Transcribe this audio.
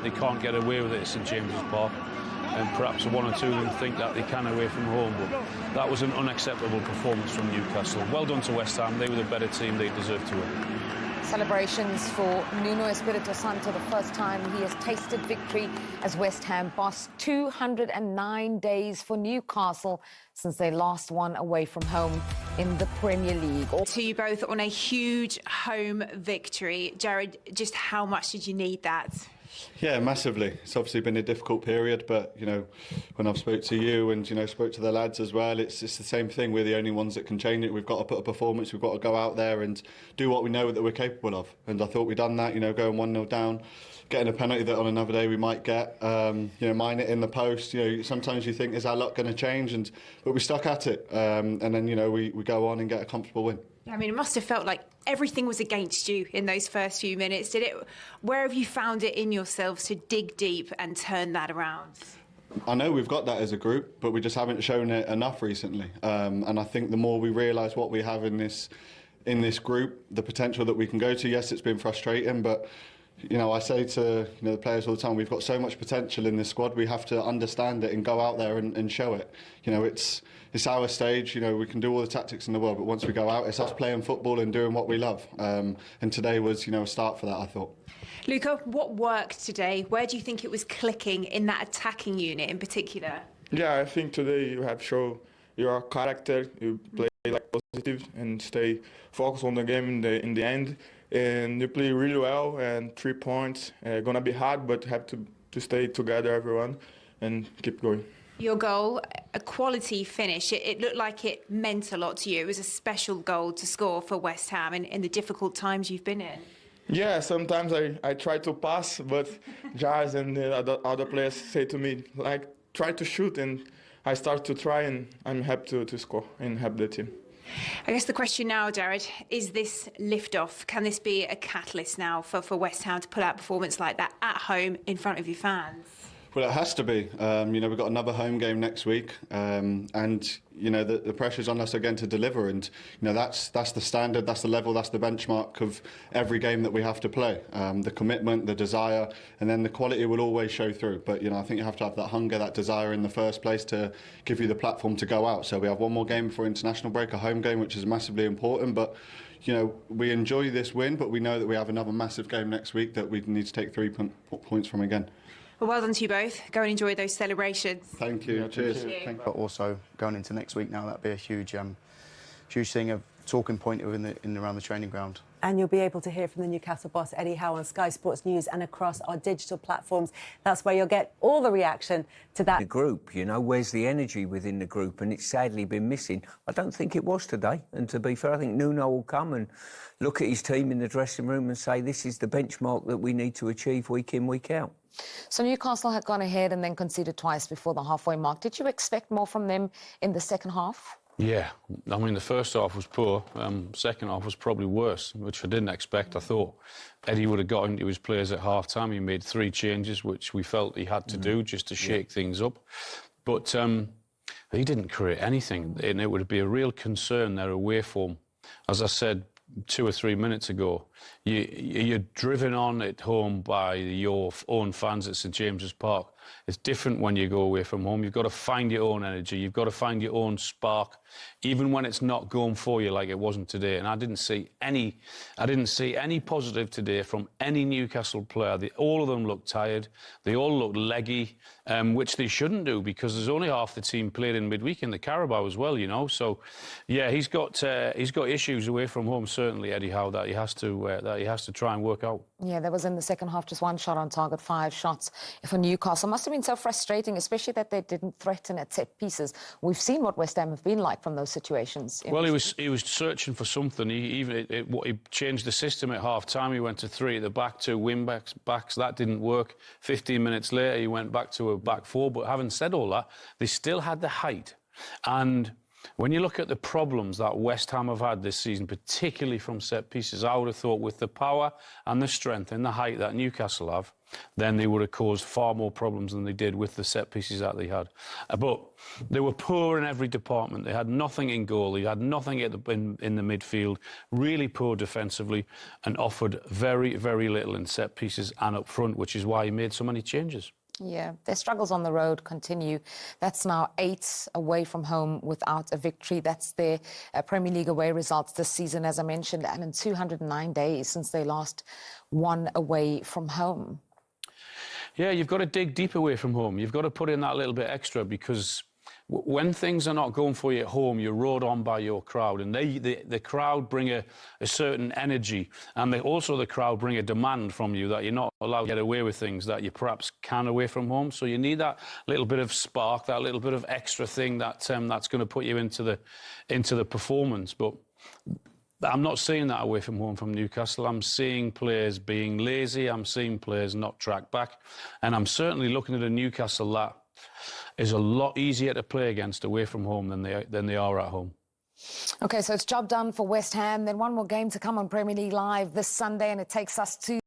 They can't get away with it at St James's Park. And perhaps one or two of them think that they can away from home, but that was an unacceptable performance from Newcastle. Well done to West Ham. They were the better team. They deserved to win. Celebrations for Nuno Espirito Santo, the first time he has tasted victory as West Ham boss. 209 days for Newcastle since they last won away from home in the Premier League. To you both on a huge home victory. Jared, just how much did you need that? Yeah, massively. It's obviously been a difficult period, but, you know, when I've spoke to you and, you know, spoke to the lads as well, it's the same thing. We're the only ones that can change it. We've got to put a performance. We've got to go out there and do what we know that we're capable of. And I thought we'd done that, you know, going 1-0 down, getting a penalty that on another day we might get, you know, mine it in the post. You know, sometimes you think, is our luck going to change? But we stuck at it. And then, you know, we go on and get a comfortable win. I mean, it must have felt like everything was against you in those first few minutes. Where have you found it in yourselves to dig deep and turn that around? I know we've got that as a group, but we just haven't shown it enough recently. And I think the more we realise what we have in this group, the potential that we can go to. Yes, it's been frustrating, but you know, I say to the players all the time, we've got so much potential in this squad. We have to understand it and go out there and show it. You know, it's our stage. You know, we can do all the tactics in the world, but once we go out, it's us playing football and doing what we love. And today was, you know, a start for that, I thought. Luca, what worked today? Where do you think it was clicking in that attacking unit in particular? Yeah, I think today you have shown your character. You play like positive and stay focused on the game in the end. And you play really well, and 3 points. Gonna be hard, but have to stay together, everyone, and keep going. Your goal, a quality finish. It looked like it meant a lot to you. It was a special goal to score for West Ham in the difficult times you've been in. Yeah, sometimes I try to pass, but Jars and the other players say to me, like, try to shoot, and I start to try, and I'm happy to score and help the team. I guess the question now, Jared, is this lift-off? Can this be a catalyst now for West Ham to put out a performance like that at home in front of your fans? Well, it has to be. You know, we've got another home game next week, and you know the pressure's on us again to deliver. And you know that's the standard, that's the level, that's the benchmark of every game that we have to play. The commitment, the desire, and then the quality will always show through. But you know, I think you have to have that hunger, that desire in the first place to give you the platform to go out. So we have one more game before international break, a home game, which is massively important. But you know, we enjoy this win, but we know that we have another massive game next week that we need to take 3 points from again. Well done to you both. Go and enjoy those celebrations. Thank you. Yeah, cheers. thank you. But also going into next week now, that'd be a huge thing, a talking point around the training ground. And you'll be able to hear from the Newcastle boss, Eddie Howe, on Sky Sports News and across our digital platforms. That's where you'll get all the reaction to that. The group, you know, where's the energy within the group? And it's sadly been missing. I don't think it was today. And to be fair, I think Nuno will come and look at his team in the dressing room and say this is the benchmark that we need to achieve week in, week out. So Newcastle had gone ahead and then conceded twice before the halfway mark. Did you expect more from them in the second half? Yeah, I mean, the first half was poor. Second half was probably worse, which I didn't expect. I thought Eddie would have got into his players at half-time. He made 3 changes, which we felt he had to do just to shake things up. But he didn't create anything, and it would be a real concern, their away form. As I said 2 or 3 minutes ago, you're driven on at home by your own fans at St James's Park. It's different when you go away from home. You've got to find your own energy. You've got to find your own spark, even when it's not going for you like it wasn't today. And I didn't see any positive today from any Newcastle player. All of them looked tired. They all looked leggy, which they shouldn't do because there's only half the team played in midweek in the Carabao as well, you know. So, yeah, he's got issues away from home, certainly, Eddie Howe, that he has to try and work out. Yeah, there was in the second half just 1 shot on target, 5 shots for Newcastle. Must have been so frustrating, especially that they didn't threaten at set pieces. We've seen what West Ham have been like from those situations. Well, he was searching for something. He changed the system at half-time. He went to 3 at the back, 2 wing-backs. That didn't work. 15 minutes later, he went back to a back 4. But having said all that, they still had the height. And when you look at the problems that West Ham have had this season, particularly from set pieces, I would have thought with the power and the strength and the height that Newcastle have, then they would have caused far more problems than they did with the set pieces that they had. But they were poor in every department. They had nothing in goal. They had nothing in the midfield, really poor defensively, and offered very, very little in set pieces and up front, which is why he made so many changes. Yeah, their struggles on the road continue. That's now 8 away from home without a victory. That's their Premier League away results this season, as I mentioned, and in 209 days since they last won away from home. Yeah, you've got to dig deep away from home. You've got to put in that little bit extra, because when things are not going for you at home, you're rowed on by your crowd, and the crowd bring a certain energy, and also the crowd bring a demand from you that you're not allowed to get away with things that you perhaps can away from home. So you need that little bit of spark, that little bit of extra thing that that's going to put you into the performance. But I'm not seeing that away from home from Newcastle. I'm seeing players being lazy. I'm seeing players not track back, and I'm certainly looking at a Newcastle that is a lot easier to play against away from home than they are at home. OK, so it's job done for West Ham. Then one more game to come on Premier League Live this Sunday, and it takes us to